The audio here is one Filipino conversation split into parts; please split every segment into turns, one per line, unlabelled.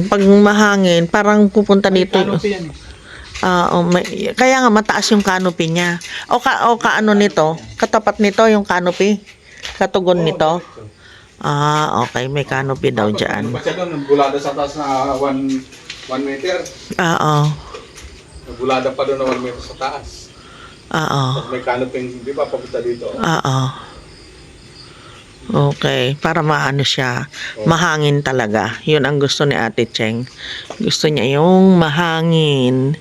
pag mahangin, parang pupunta dito. Kaya nga mataas yung canopy niya. O kaano nito? Katapat nito yung canopy? Katugon nito? Okay. May canopy daw dyan.
Kasi doon, bulada sa taas na 1 meter.
Oo.
Bulada pa doon na 1 meter sa taas.
Oo.
Tapos may canopy, di ba, papunta dito?
Oo. Okay. Para maano siya. Mahangin talaga. Yun ang gusto ni Ate Cheng. Gusto niya yung mahangin.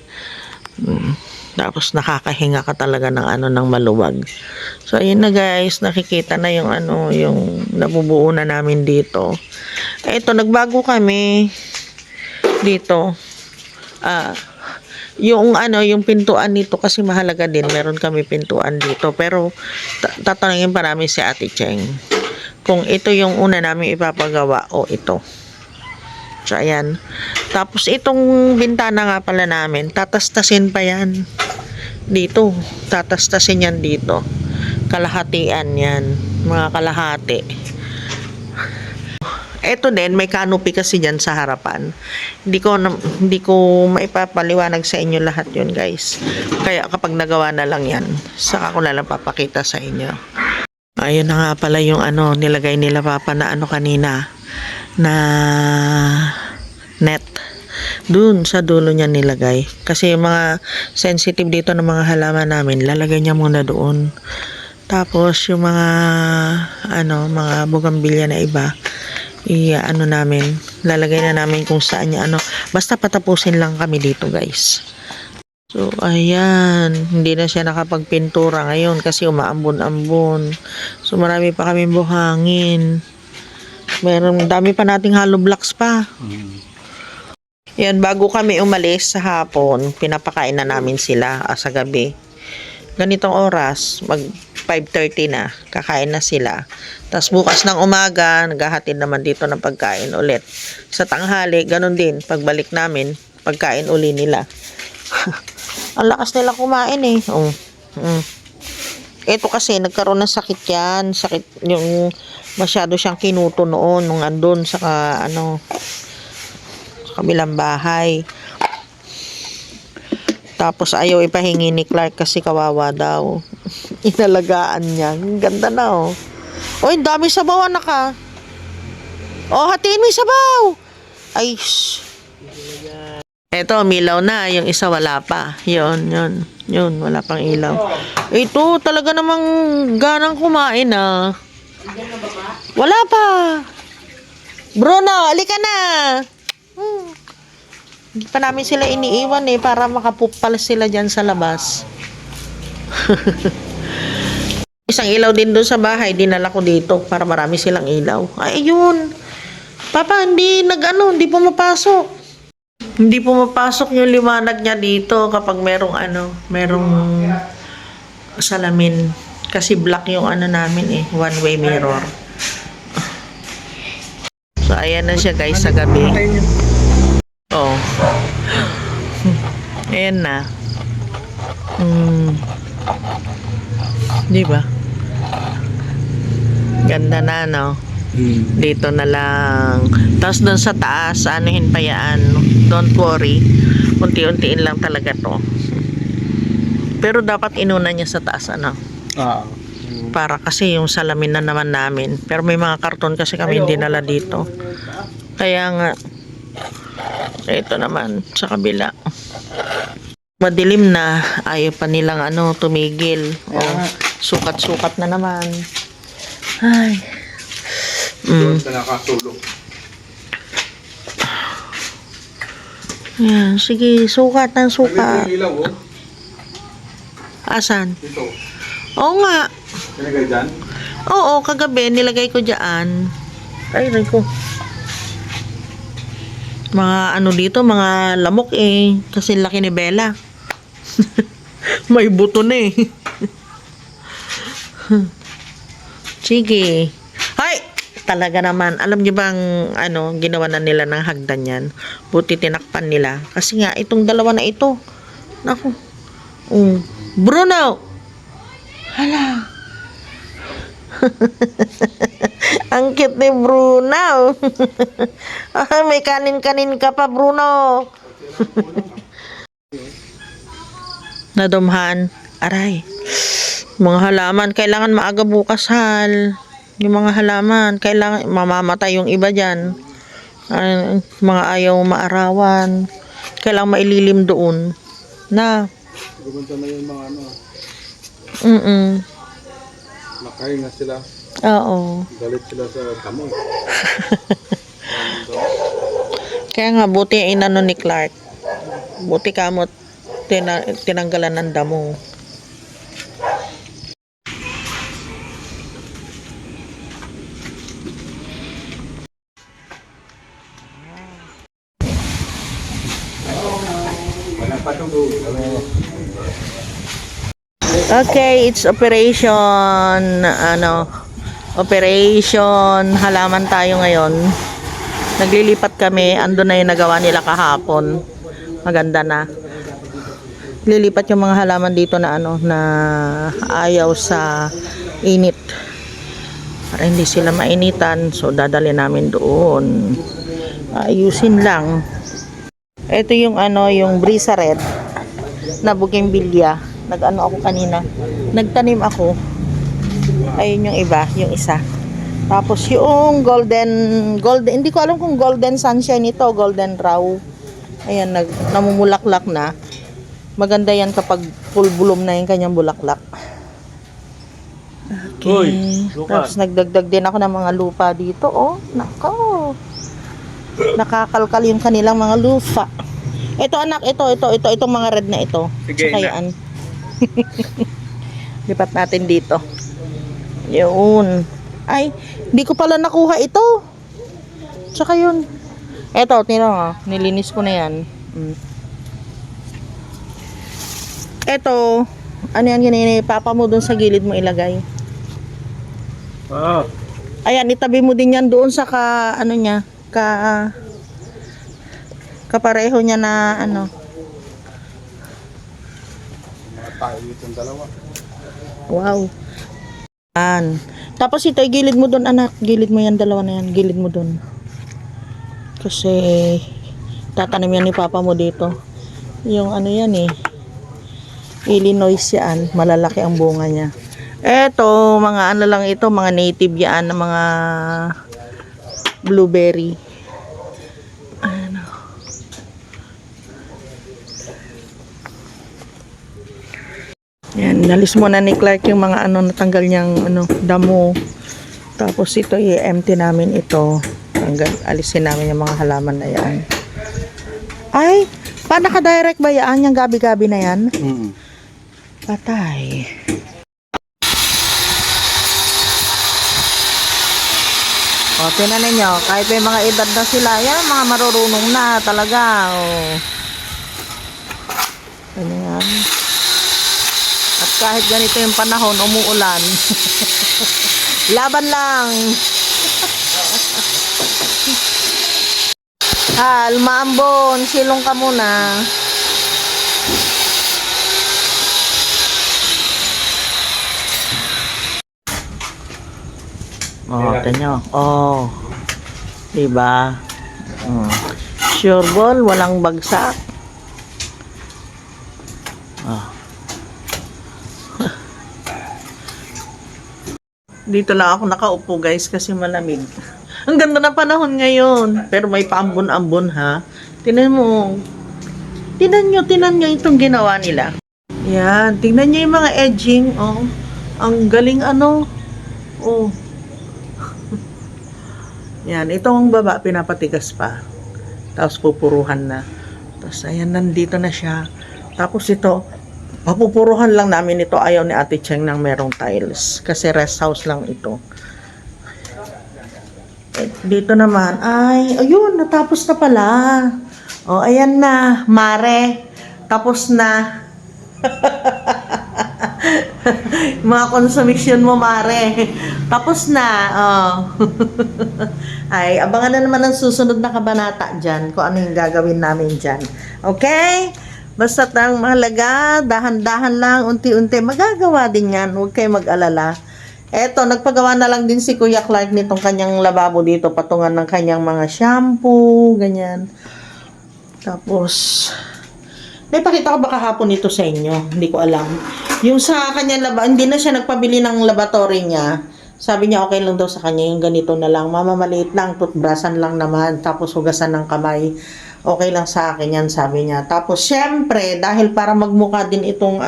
Tapos nakakahinga ka talaga ng maluwag. So ayun na guys, nakikita na yung yung nabubuo na namin dito. Ito, nagbago kami dito. Yung pintuan nito kasi mahalaga din. Meron kami pintuan dito. Pero tatanungin pa namin si Ate Cheng kung ito yung una namin ipapagawa o ito. So, ayan. Tapos, itong bintana nga pala namin, tatastasin pa yan. Dito. Tatastasin yan dito. Kalahatian yan. Mga kalahati. Ito din, may canopy kasi dyan sa harapan. Hindi ko maipapaliwanag sa inyo lahat yun, guys. Kaya kapag nagawa na lang yan, saka ko na lang papakita sa inyo. Ayun na nga pala yung nilagay nila papa na kanina. Na net dun sa dulo niya nilagay kasi yung mga sensitive dito ng mga halaman namin lalagay niya muna doon, tapos yung mga mga bugambilya na iba namin lalagay na namin kung saan niya basta patapusin lang kami dito guys. So ayan, hindi na siya nakapagpintura ngayon kasi umaambon-ambon, so marami pa kaming buhangin. Meron, dami pa nating hollow blocks pa. Yan, bago kami umalis sa hapon, pinapakain na namin sila sa gabi. Ganitong oras, mag 5:30 na, kakain na sila. Tapos bukas ng umaga, naghahatid naman dito ng pagkain ulit. Sa tanghali, ganun din, pagbalik namin, pagkain uli nila. Ang lakas nila kumain eh. Ito kasi, nagkaroon ng sakit yan. Sakit yung masyado siyang kinuto noon nung andun sa sa kabilang bahay. Tapos ayaw ipahingi ni Clark kasi kawawa daw. Inalagaan niya. Ang ganda na oh. Oy, dami sabaw anak ah. Oh, hatiin mo yung sabaw. Ay, shh. Eto, milaw na. Yung isa wala pa. Yun. Wala pang ilaw. Ito, talaga namang ganang kumain ah. Wala pa. Bruno, alika na. Hindi pa namin sila iniiwan eh para makapupal sila dyan sa labas. Isang ilaw din doon sa bahay, dinala ko dito para marami silang ilaw. Ay, yun. Papa, hindi pumapasok. Hindi pumapasok yung liwanag niya dito kapag merong salamin. Kasi black yung namin eh, one-way mirror. So, ayan na siya guys sa gabi. Oh. Ayan na. Di ba? Ganda na, no? Dito na lang. Tapos doon sa taas, anuhin pa yan. Don't worry. Unti-untiin lang talaga to. Pero dapat inuna niya sa taas, para kasi yung salamin na naman namin. Pero may mga karton kasi kami dinala dito. Kaya nga, ito naman sa kabila. Madilim na, ayaw pa nilang tumigil. Sukat-sukat na naman. Ay.
Doon ka nakatulog.
Yan, sige, sukat ng sukat.
May ilaw oh.
Asan?
Dito.
Oo nga.
Nilagay dyan?
Oo, kagabi nilagay ko dyan. Ay, ko. Mga dito, mga lamok eh. Kasi laki ni Bella. May buto na eh. Sige. Hay! Talaga naman. Alam niyo bang ginawa na nila ng hagdan yan? Buti tinakpan nila. Kasi nga, itong dalawa na ito. Naku. Bruno! Hala. Ang cute ni Bruno. Ah, may kanin-kanin ka pa, Bruno. Nadumhan. Aray. Mga halaman, kailangan maaga bukas, Hal. Yung mga halaman, kailangan mamamatay yung iba dyan. Mga ayaw maarawan. Kailangan maililim doon. Na.
Gumunta na yung mga ano,
Mm-mm.
nakain na sila.
Oo.
Galit sila sa damo.
Kaya nga, buti ang inano ni Clark. Buti kamot tinanggalan ng damo.
Walang patuloy.
Okay, it's operation, operation halaman tayo ngayon. Naglilipat kami, andun na yung nagawa nila kahapon. Maganda na. Lilipat yung mga halaman dito na na ayaw sa init. Para hindi sila mainitan, so dadali namin doon. Ayusin lang. Ito yung yung brisa red na bougainvillea. Nag-ano ako kanina. Nagtanim ako. Ayun yung iba, yung isa. Tapos yung golden, hindi ko alam kung golden sunshine ito, golden raw. Ayan, namumulaklak na. Maganda yan kapag full bloom na yung kanyang bulaklak. Okay. Tapos nagdagdag din ako ng mga lupa dito, oh. Nako. Nakakalkal yung kanilang mga lupa. Ito anak, itong mga red na ito.
Sige,
Tsaka yan. Lipat natin dito. Yun. Ay, hindi ko pala nakuha ito. Tsaka yun. Eto, nilinis ko na yan. Eto, ano yan papa mo doon sa gilid mo ilagay.
Ah.
Ayan, itabi mo din yan doon sa kapareho niya na
Mga tayo itong dalawa.
Wow. Tapos ito, gilid mo doon anak. Gilid mo yan, dalawa na yan. Gilid mo doon. Kasi tatanim yan ni papa mo dito. Yung yan Illinois yan. Malalaki ang bunga niya. Eto, mga lang ito. Mga native yan. Mga blueberry. Yan, nalis muna ni Clark yung mga natanggal niyang damo. Tapos ito i-empty namin ito. Alisin namin yung mga halaman na yan. Ay, paano ka-direct ba yan? Yung gabi-gabi na yan? Patay. O, tinan ninyo, kahit may mga edad na sila, yan, mga marurunong na talaga. O. Ano yan? At kahit ganito yung panahon, umuulan. Laban lang. Hal, maambon, silong ka muna. Oh, tanyo. Oh. Diba? Sure ball, walang bagsak. Oh. Dito lang ako nakaupo guys kasi malamig. Ang ganda na panahon ngayon. Pero may paambon-ambon ha. Tingnan mo. Tingnan nyo itong ginawa nila. Yan. Tingnan nyo yung mga edging. Oh. Ang galing Oh. Yan. Itong baba pinapatigas pa. Tapos pupuruhan na. Tapos ayan, nandito na siya. Tapos ito, papupuruhan lang namin ito. Ayaw ni Ate Cheng ng merong tiles. Kasi rest house lang ito. Dito naman, ayun, natapos na pala. O, ayan na, Mare. Tapos na. Mga consumption mo, Mare. Tapos na. Ay, abangan na naman ang susunod na kabanata dyan. Kung ano yung gagawin namin dyan. Okay? Basta ang mahalaga, dahan-dahan lang, unti-unti. Magagawa din yan. Huwag kayo mag-alala. Eto, nagpagawa na lang din si Kuya Clark nitong kanyang lababo dito, patungan ng kanyang mga shampoo, ganyan. Tapos, may pakita ko ba kahapon ito sa inyo? Hindi ko alam. Yung sa kanyang hindi na siya nagpabili ng laboratory niya. Sabi niya okay lang daw sa kanya yung ganito na lang. Mama, maliit lang, toothbrushan lang naman, tapos hugasan ng kamay. Okay lang sa akin yan, sabi niya. Tapos, syempre, dahil para magmukha din itong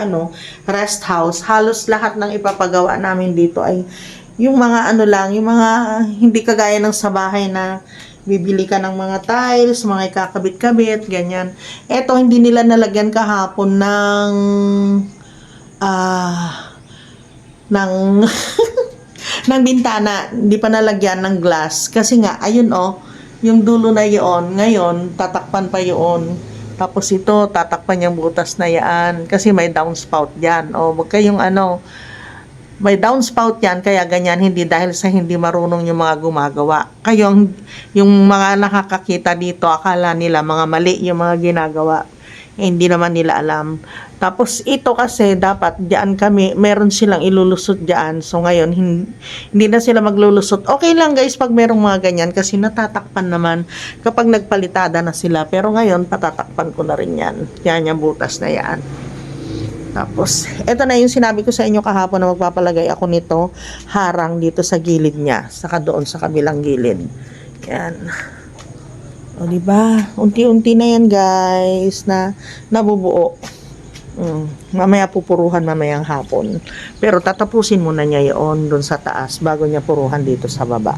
rest house, halos lahat ng ipapagawa namin dito ay yung mga lang, yung mga hindi kagaya ng sa bahay na bibili ka ng mga tiles, mga ikakabit-kabit, ganyan. Eto, hindi nila nalagyan kahapon ng ng bintana, hindi pa nalagyan ng glass. Kasi nga, ayun yung dulo na yun, ngayon, tatakpan pa yun. Tapos ito, tatakpan yung butas na yan. Kasi may downspout yan. O, wag kayong may downspout yan, kaya ganyan, hindi dahil sa hindi marunong yung mga gumagawa. Kayo, yung mga nakakakita dito, akala nila mga mali yung mga ginagawa. Hindi naman nila alam. Tapos ito kasi dapat diyan kami, meron silang ilulusot diyan. So ngayon hindi na sila maglulusot. Okay lang guys pag merong mga ganyan kasi natatakpan naman kapag nagpalitada na sila. Pero ngayon patatakpan ko na rin yan. Yan yung butas na yan. Tapos ito na yung sinabi ko sa inyo kahapon na magpapalagay ako nito harang dito sa gilid niya, saka doon sa kabilang gilid. Yan. O, diba? Unti-unti na yan, guys, na nabubuo. Mamaya pupuruhan mamayang hapon. Pero tatapusin muna niya yun doon sa taas bago niya puruhan dito sa baba.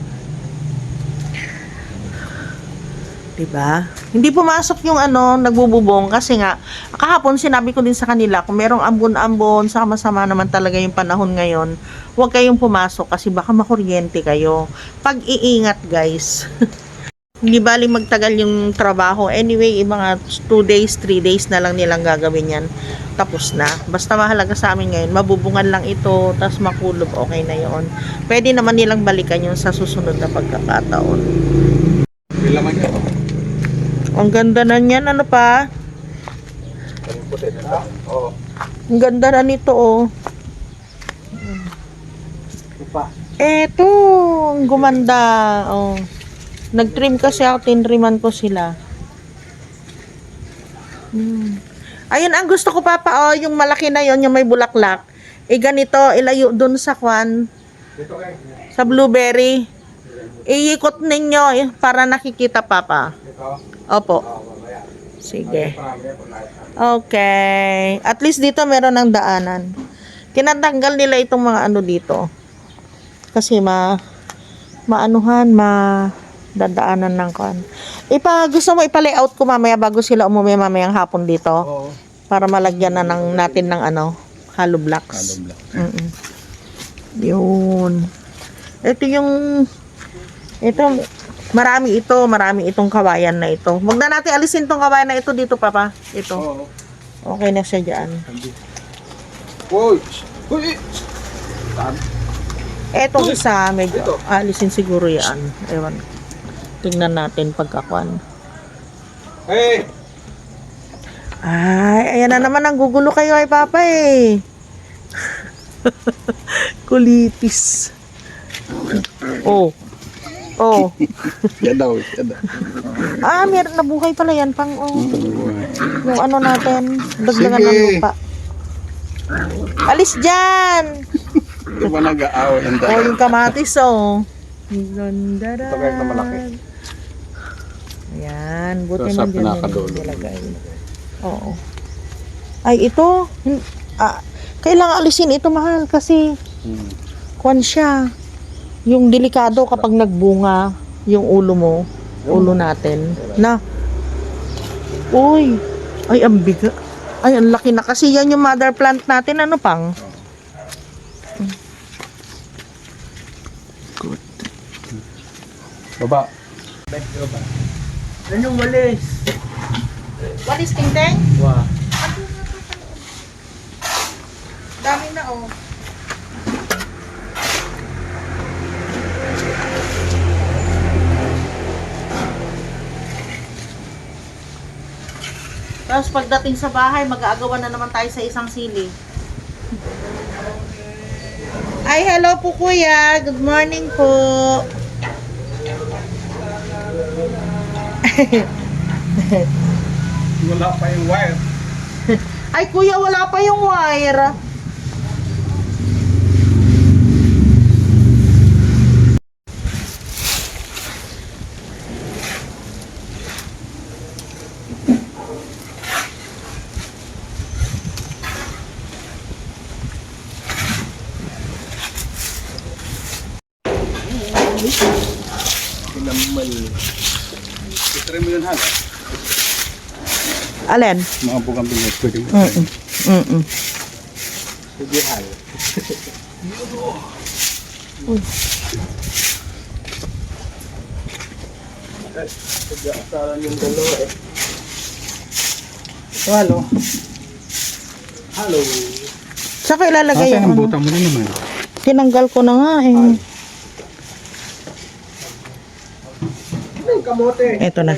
Diba? Hindi pumasok yung nagbububong kasi nga, kahapon sinabi ko din sa kanila, kung merong ambon-ambon, sama-sama naman talaga yung panahon ngayon, huwag kayong pumasok kasi baka makuryente kayo. Pag-iingat, guys. Hindi bali magtagal yung trabaho. Anyway, mga 2 days, 3 days na lang nilang gagawin yan. Tapos na. Basta mahalaga sa amin ngayon, mabubungan lang ito, tapos makulob, okay na yon. Pwede naman nilang balikan yun sa susunod na pagkakataon.
Ilaman niya to.
Ang ganda na niyan, ano pa?
Oo.
Ang ganda na nito, Eto, ang gumanda, Nag-trim kasi ako, tinriman ko sila. Ayun, ang gusto ko papa, yung malaki na yon, yung may bulaklak. Ganito, ilayo dun sa sa blueberry. Iikot ninyo para nakikita papa. Opo. Sige. Okay. At least dito meron ng daanan. Tinatanggal nila itong mga dito. Kasi dadaanan ng kan. Gusto mo ipa-layout ko mamaya bago sila umuwi mamayang hapon dito?
Oo.
Para malagyan na natin ng hollow blocks. Yun. Marami itong kawayan na ito. Wag na natin alisin tong kawayan na ito dito, papa. Ito.
Oo.
Okay na siya diyan.
Uy! Uy!
Etong isa, medyo
Ito.
alisin siguro yan. Ewan. Tingnan natin pagkakuan.
Hey!
Ay, ayan na naman ang gugulo kayo ay papa Kulitis. Oh.
Yan daw.
Meron na buhay pala yan pang yung natin, dagdagan ng lupa. Alis dyan!
Ito ba nag-aaway ang
Yung kamatis Ganda.
Ito kahit na malaki.
Ayan, buti
Ito sa
nandiyan
pinakadulo.
nilagay. Oo. Ay, ito. Kailangan alisin ito, mahal, kasi kwan siya. Yung delikado kapag nagbunga yung ulo natin. Uy. Ay, ang biga. Ay, ang laki na. Kasi yan yung mother plant natin. Ano pang? Good.
Baba.
Anong walis?
Walis, ting-ting?
Wow.
Dami na, Tapos pagdating sa bahay, mag-aagawan na naman tayo sa isang sili. Ay, hello po kuya. Good morning po.
Wala pa yung wire.
Ay kuya, wala pa yung wire.
Kinamal. Itry mo yun hala.
Alin?
Mga bugang bilis. Pwede mo.
Mm-mm.
Sige hala. Pag-aasaran yung dalawa eh. Halo. Halo.
Saka ilalagay
Asan
yung
ang
ano.
buta mo na naman?
Tinanggal ko na nga eh.
Kamote.
Ito na.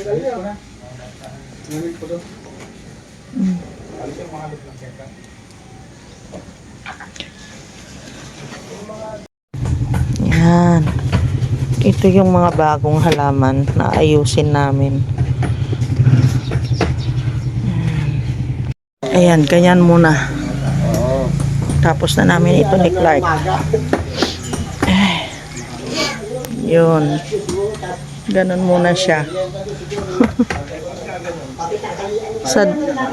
Yan. Ito yung mga bagong halaman na ayusin namin. Ayan, ganyan muna. Tapos na namin ito ni Clark. Yun. Ganun muna siya.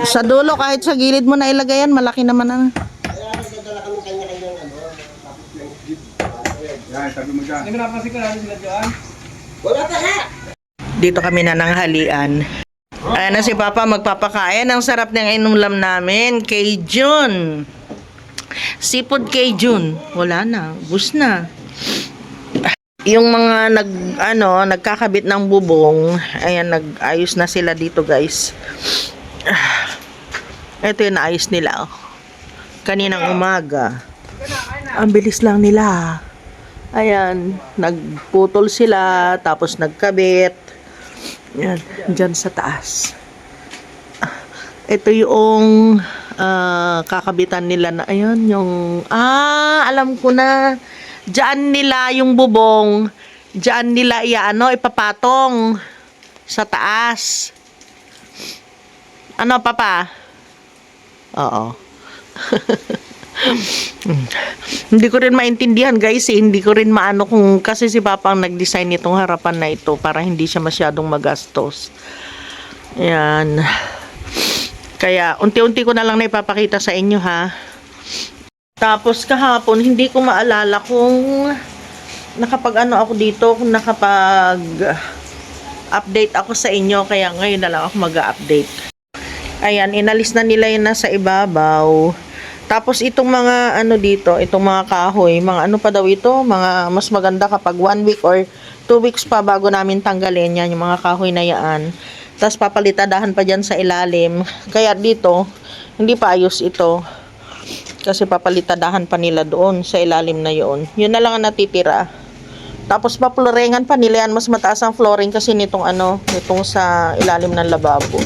sa dulo, kahit sa gilid mo na ilagay yan, malaki naman ang...
Yan, sabi mo dyan.
Dito kami na nanghalian. Ayan na si Papa magpapakain. Ang sarap ng inulam namin. Cajun. Seafood Cajun. Wala na. Ubus na. Yung mga nagkakabit ng bubong, ayan, nag-ayos na sila dito, guys. Ito yung naayos nila. Kaninang umaga. Ang bilis lang nila. Ayan, nagputol sila, tapos nagkabit. Yan, dyan sa taas. Ito yung kakabitan nila na, ayan, yung, alam ko na. Diyan nila yung bubong, diyan nila ipapatong sa taas. Ano, Papa? Oo. Hindi ko rin maintindihan, guys, eh. Hindi ko rin maano kung kasi si Papa ang nag-design nitong harapan na ito para hindi siya masyadong magastos. Yan. Kaya unti-unti ko na lang na ipapakita sa inyo, ha. Tapos kahapon, hindi ko maalala kung nakapag-ano ako dito, kung nakapag-update ako sa inyo, kaya ngayon na lang ako mag-update. Ayan, inalis na nila yun nasa ibabaw. Tapos itong mga dito, itong mga kahoy, mga ano pa daw ito, mga mas maganda kapag 1 week or 2 weeks pa bago namin tanggalin yan, yung mga kahoy na yan. Tapos papalitadahan pa dyan sa ilalim. Kaya dito, hindi pa ayos ito. Kasi papalitadahan pa nila doon sa ilalim na yun. Yun na lang ang natitira. Tapos paplorengan pa nila yan. Mas mataas ang flooring kasi nitong nitong sa ilalim ng lababo.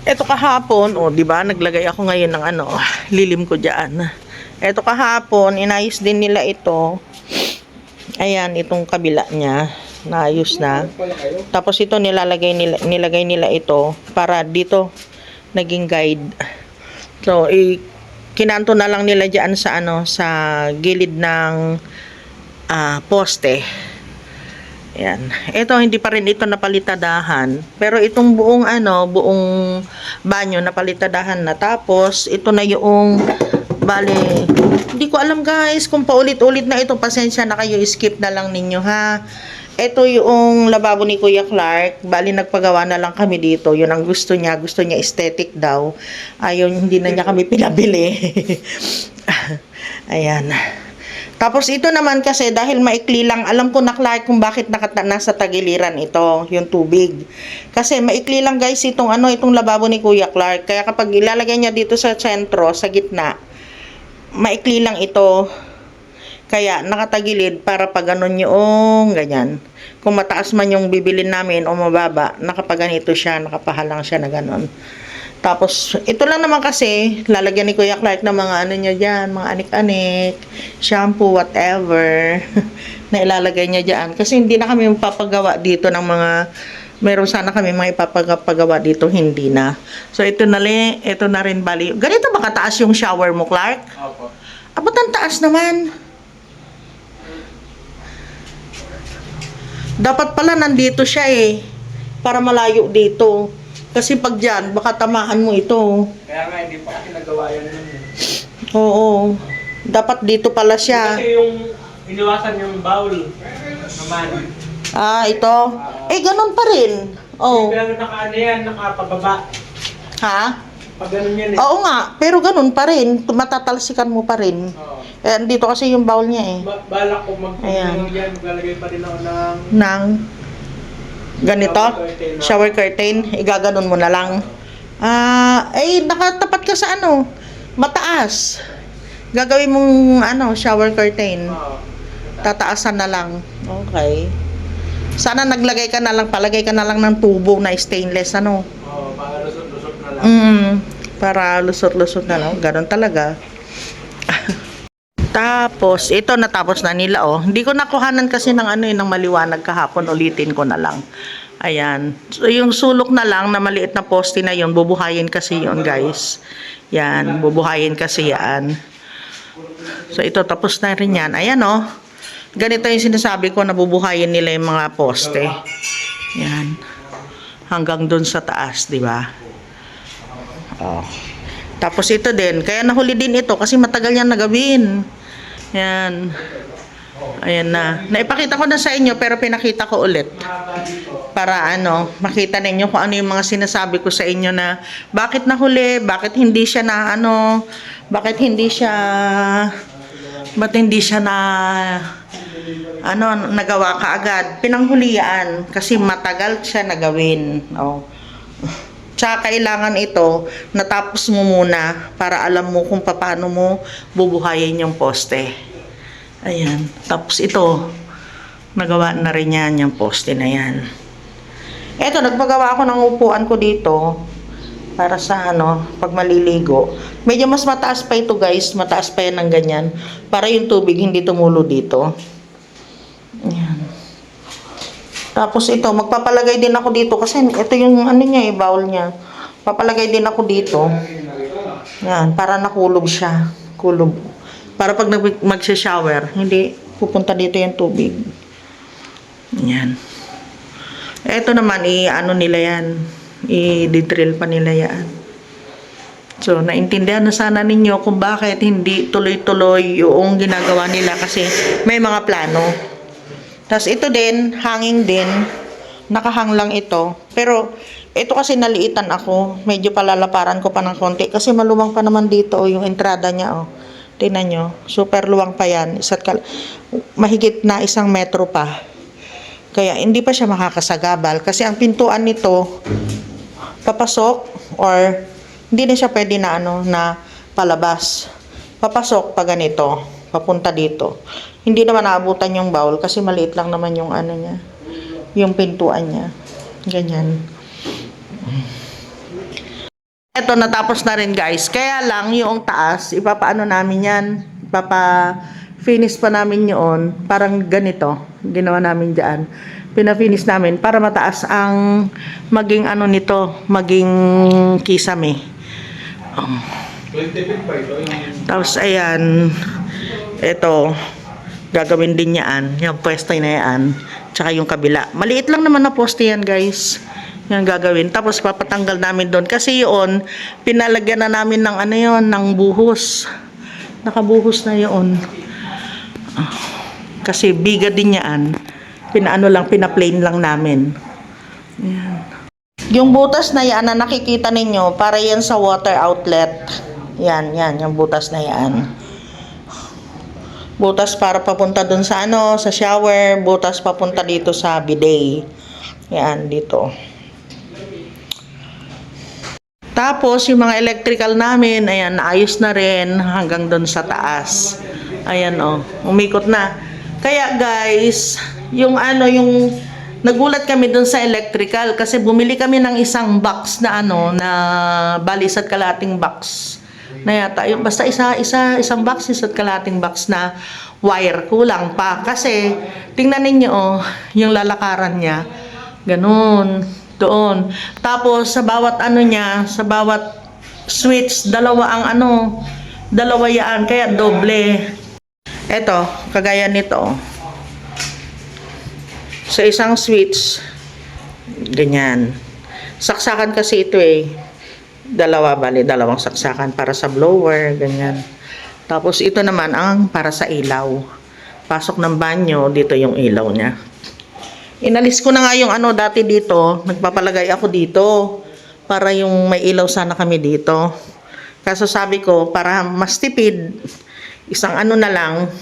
Ito kahapon, di ba? Naglagay ako ngayon ng lilim ko diyan. Ito kahapon, inayos din nila ito. Ayan, itong kabila niya. Naayos na. Tapos ito nilagay nila ito para dito naging guide. So, kinanto na lang nila diyan sa sa gilid ng poste. Yan. Ito hindi pa rin ito napalitadahan, pero itong buong buong banyo napalitadahan na. Tapos ito na yung bale, hindi ko alam guys kung paulit-ulit na ito, pasensya na kayo, skip na lang ninyo ha. Ito yung lababo ni Kuya Clark. Bali, nagpagawa na lang kami dito. Yun ang gusto niya. Gusto niya aesthetic daw. Ayun, hindi na niya kami pinabili. Ayan. Tapos ito naman kasi, dahil maikli lang, alam ko na Clark kung bakit nasa tagiliran ito, yung tubig. Kasi maikli lang guys itong itong lababo ni Kuya Clark. Kaya kapag ilalagay niya dito sa sentro, sa gitna, maikli lang ito. Kaya nakatagilid para pag ganon yung ganyan. Kung mataas man yung bibilin namin o mababa, nakapaganito siya, nakapahalang siya na ganon. Tapos, ito lang naman kasi, lalagyan ni Kuya Clark ng mga ano niya dyan, mga anik-anik, shampoo, whatever, na ilalagay niya dyan. Kasi hindi na kami papagawa dito ng mga, meron sana kami mga ipapagawa dito, hindi na. So, ito na rin bali. Ganito ba kataas yung shower mo, Clark?
Opo.
Ba't ang taas naman? Dapat pala nandito siya eh, para malayo dito. Kasi pag dyan, baka tamaan mo ito.
Kaya nga, hindi pa kasi nagawa yan nun.
Oo. Dapat dito pala siya.
Kasi yung iniwasan yung bowl naman.
Ah, ito. Eh, ganun pa rin. Oh.
Pero nakaano yan, nakapababa.
Ha?
Pag ganun yan eh.
Oo nga, pero ganun pa rin. Matatalsikan mo pa rin.
Oo.
Eh, dito kasi yung bowl niya eh.
Balak ko
Ayan.
magpapagawa yan, maglalagay pa rin ako ng
Nang ganito, shower curtain, igaganon mo na lang. Nakatapat ka sa ano, mataas. Gagawin mong ano, shower curtain. Tataasan na lang. Okay. Sana naglagay ka na lang, palagay ka na lang ng tubo na stainless, ano.
Oo, para lusot-lusot na lang.
Para lusot-lusot na lang. Ganon talaga. Tapos, ito natapos na nila, oh. Hindi ko nakuhanan kasi ng ano, ng maliwanag kahapon. Ulitin ko na lang. Ayan. So, yung sulok na lang na maliit na poste na yun, bubuhayin kasi yun, guys. Yan, bubuhayin kasi yan. So, ito, tapos na rin yan. Ayan, oh. Ganito yung sinasabi ko na bubuhayin nila yung mga poste. Yan. Hanggang dun sa taas, di ba? Oh. Tapos ito din, kaya nahuli din ito kasi matagal yan nagawin. Yan. Ayan na. Naipakita ko na sa inyo pero pinakita ko ulit. Para ano, makita ninyo kung ano yung mga sinasabi ko sa inyo na bakit nahuli, bakit hindi siya na ano, bakit hindi siya na ano, nagawa kaagad. Pinanghulian kasi matagal siya nagawin. Oh. Tsaka kailangan ito, natapos mo muna para alam mo kung paano mo bubuhayin yung poste. Ayan. Tapos ito, nagawa na rin yan, yung poste na yan. Eto, nagpagawa ako ng upuan ko dito para sa ano, pag maliligo. Medyo mas mataas pa ito, guys. Mataas pa yan ng ganyan. Para yung tubig hindi tumulo dito. Ayan. Tapos ito, magpapalagay din ako dito kasi ito yung ano niya, bowl niya. Papalagay din ako dito. Yan, para nakulog siya. Kulog. Para pag magsha-shower, hindi pupunta dito yung tubig. Yan. Ito naman, ano nila yan. I-drill pa nila yan. So, naintindihan na sana ninyo kung bakit hindi tuloy-tuloy yung ginagawa nila kasi may mga plano. Tapos ito din, hanging din. Nakahang lang ito. Pero ito kasi naliitan ako. Medyo palalaparan ko pa ng konti. Kasi maluwang pa naman dito yung entrada niya. Oh. Tingnan nyo. Super luwang pa yan. Mahigit na 1 metro pa. Kaya hindi pa siya makakasagabal. Kasi ang pintuan nito, papasok or hindi na siya pwede na, na palabas. Papasok pa ganito. Papunta dito. Hindi naman naabutan yung bowl kasi maliit lang naman yung ano niya. Yung pintuan niya. Ganyan. Ito, natapos na rin, guys. Kaya lang, yung taas, ipapaano namin yan. Finish pa namin yun. Parang ganito. Ginawa namin dyan. Pina-finish namin para mataas ang maging ano nito. Maging kisame.
20 feet pa ito.
Tapos, ayan. Ito. Gagawin din yan. Yung pwesto na yan. Tsaka yung kabila. Maliit lang naman na poste yan, guys. Yan gagawin. Tapos papatanggal namin doon. Kasi yun, pinalagyan na namin ng ano yun, ng buhos. Nakabuhos na yun. Kasi biga din yan. Pina-plain lang namin. Yan. Yung butas na yan na nakikita ninyo, para yan sa water outlet. Yan, yung butas na yan. Butas para papunta dun sa ano, sa shower. Butas papunta dito sa bidet. Yan, dito. Tapos, yung mga electrical namin, ayan, naayos na rin hanggang dun sa taas. Ayan, umikot na. Kaya, guys, yung ano, yung nagulat kami dun sa electrical kasi bumili kami ng isang box na ano, na balisat kalating box. Na yata, yung basta isang box, isa't kalating box na wire. Kulang pa. Kasi, tingnan ninyo, oh, yung lalakaran niya. Ganun. Doon. Tapos, sa bawat ano niya, sa bawat switch, dalawa yan. Kaya doble. Eto, kagaya nito. Sa isang switch, ganyan. Saksakan kasi ito eh. Dalawang saksakan para sa blower, ganyan. Tapos ito naman ang para sa ilaw. Pasok ng banyo, dito yung ilaw niya. Inalis ko na nga yung ano dati dito, nagpapalagay ako dito para yung may ilaw sana kami dito. Kaso sabi ko, para mas tipid, isang ano na lang,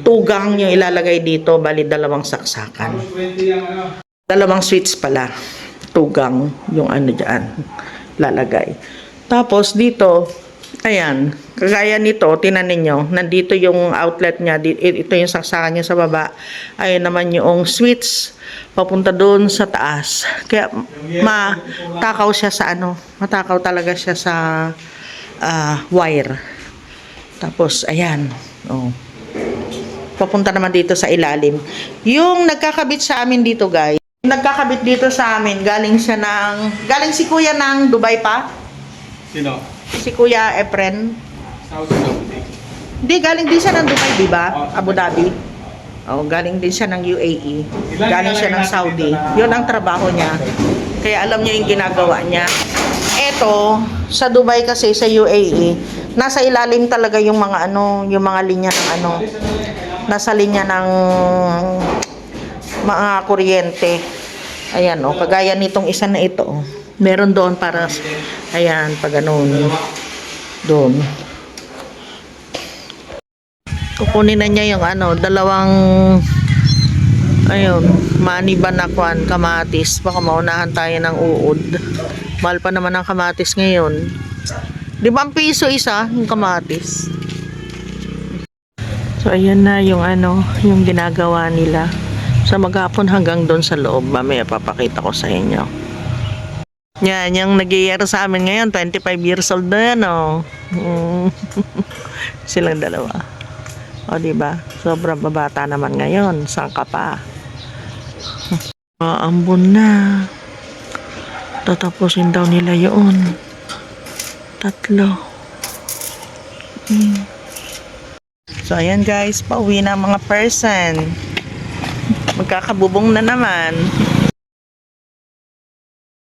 tugang yung ilalagay dito, bali dalawang saksakan. Dalawang switch pala, tugang yung ano dyan, lalagay. Tapos dito, ayan, kagaya nito, tinan ninyo, nandito yung outlet niya, ito yung saksakan niya sa baba, ayun naman yung switch, papunta doon sa taas. Kaya matakaw siya sa ano, matakaw talaga siya sa wire. Tapos, ayan, oh. Papunta naman dito sa ilalim. Yung nagkakabit sa amin dito, guys, nagkakabit dito sa amin, galing si Kuya ng Dubai pa.
Sino?
Si Kuya Efren.
Saudi Saudi.
Hindi, galing din siya ng Dubai, di ba? Abu Dhabi. Oh, galing din siya ng UAE. Galing siya ng Saudi. Yun ang trabaho niya. Kaya alam niya yung ginagawa niya. Eto, sa Dubai kasi, sa UAE, nasa ilalim talaga yung mga ano, yung mga linya ng ano, nasa linya ng mga kuryente. Ayan, oh, kagaya nitong isa na ito, oh. Meron doon para, ayan, pag ganun, doon. Kukunin na niya yung ano, dalawang, ayun, mani banakwan, kamatis. Baka maunahan tayo ng uod. Mahal pa naman ang kamatis ngayon. 5 piso isa, yung kamatis. So, ayan na yung ano, yung ginagawa nila. Sa maghapon hanggang doon sa loob. Mamaya papakita ko sa inyo. Yan, yung nag-i-year sa amin ngayon, 25 years old na yan, oh. Silang dalawa. O, diba? Sobrang babata naman ngayon. Saan ka pa? Ambon na. Tatapusin daw nila yun. 3. So, ayan guys. Pauwi na ang mga person. Magkakabubong na naman.